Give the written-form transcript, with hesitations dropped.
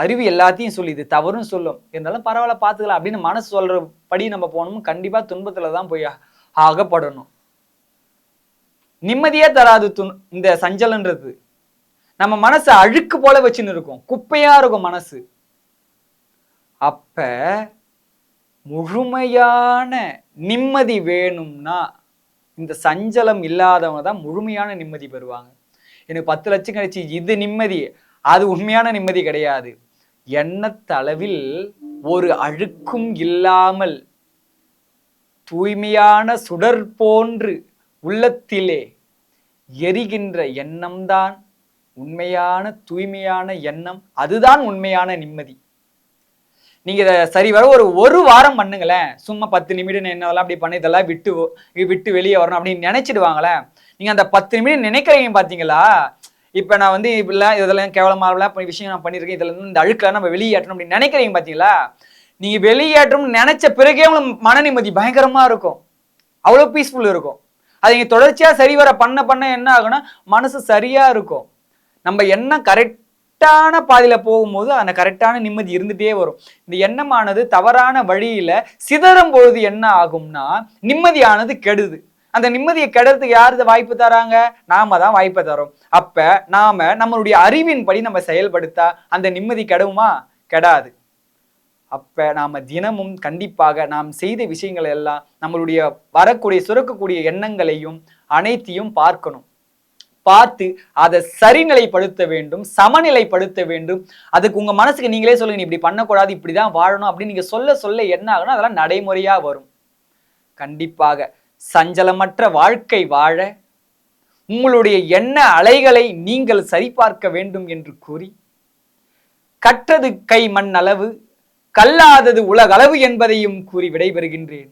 அறிவு எல்லாத்தையும் சொல்லி இது தவறுன்னு சொல்லும், இருந்தாலும் பரவாயில்ல பார்த்துக்கலாம் அப்படின்னு மனசு சொல்றபடி நம்ம போனோம், கண்டிப்பா துன்பத்துல தான் போய் அகப்படணும். நிம்மதியே தராது இந்த சஞ்சலன்றது. நம்ம மனசு அழுக்கு போல வச்சுன்னு இருக்கும், குப்பையா இருக்கும் மனசு. அப்ப முழுமையான நிம்மதி வேணும்னா இந்த சஞ்சலம் இல்லாதவங்க தான் முழுமையான நிம்மதி பெறுவாங்க. எனக்கு 10 லட்சம் கிடைச்சி இது நிம்மதி, அது உண்மையான நிம்மதி கிடையாது. எண்ணத்தளவில் ஒரு அழுக்கும் இல்லாமல் தூய்மையான சுடர் போன்று உள்ளத்திலே எரிகின்ற எண்ணம்தான் உண்மையான தூய்மையான எண்ணம். அதுதான் உண்மையான நிம்மதி. நீங்க இதை சரிவர ஒரு வாரம் பண்ணுங்களேன். சும்மா 10 நிமிடம் என்னதெல்லாம் அப்படி பண்ணி இதெல்லாம் விட்டு வெளியே வரணும் அப்படின்னு நினைச்சிடுவாங்களேன். நீங்க அந்த 10 நிமிடம் நினைக்கிறீங்க பாத்தீங்களா, இப்ப நான் வந்து இதெல்லாம் கேவலமா விஷயம் நான் பண்ணிருக்கேன், இதுல இருந்து இந்த அழுக்கெல்லாம் நம்ம வெளியேற்றணும் அப்படின்னு நினைக்கிறீங்க பாத்தீங்களா, நீங்க வெளியேற்றணும்னு நினைச்ச பிறகே உங்களுக்கு மன நிம்மதி பயங்கரமா இருக்கும், அவ்வளவு பீஸ்ஃபுல் இருக்கும். அதை நீங்க தொடர்ச்சியா சரிவர பண்ண என்ன ஆகும்னா மனசு சரியா இருக்கும். நம்ம எண்ணம் கரெக்டான பாதையில போகும்போது அந்த கரெக்டான நிம்மதி இருந்துட்டே வரும். இந்த எண்ணமானது தவறான வழியில சிதறும் பொழுது என்ன ஆகும்னா நிம்மதியானது கெடுது. அந்த நிம்மதியை கெடுறதுக்கு யாரு வாய்ப்பு தராங்க? நாம தான் வாய்ப்பை தரோம். அப்ப நாம நம்மளுடைய அறிவின் படி நம்ம செயல்படுத்தா அந்த நிம்மதி கெடுமா? கெடாது. அப்ப நாம தினமும் கண்டிப்பாக நாம் செய்த விஷயங்கள் எல்லாம் நம்மளுடைய வரக்கூடிய சுரக்கக்கூடிய எண்ணங்களையும் அனைத்தையும் பார்க்கணும். பார்த்து அதை சரிநிலைப்படுத்த வேண்டும், சமநிலைப்படுத்த வேண்டும். அதுக்கு உங்க மனசுக்கு நீங்களே சொல்லுங்க, நீ இப்படி பண்ணக்கூடாது, இப்படிதான் வாழணும் அப்படின்னு நீங்க சொல்ல என்ன ஆகுனா அதெல்லாம் நடைமுறையா வரும். கண்டிப்பாக சஞ்சலமற்ற வாழ்க்கை வாழ உங்களுடைய எண்ண அலைகளை நீங்கள் சரிபார்க்க வேண்டும் என்று கூறி, கற்றது கை மண் அளவு, கல்லாதது உலகளவு என்பதையும் கூறி விடைபெறுகின்றேன்.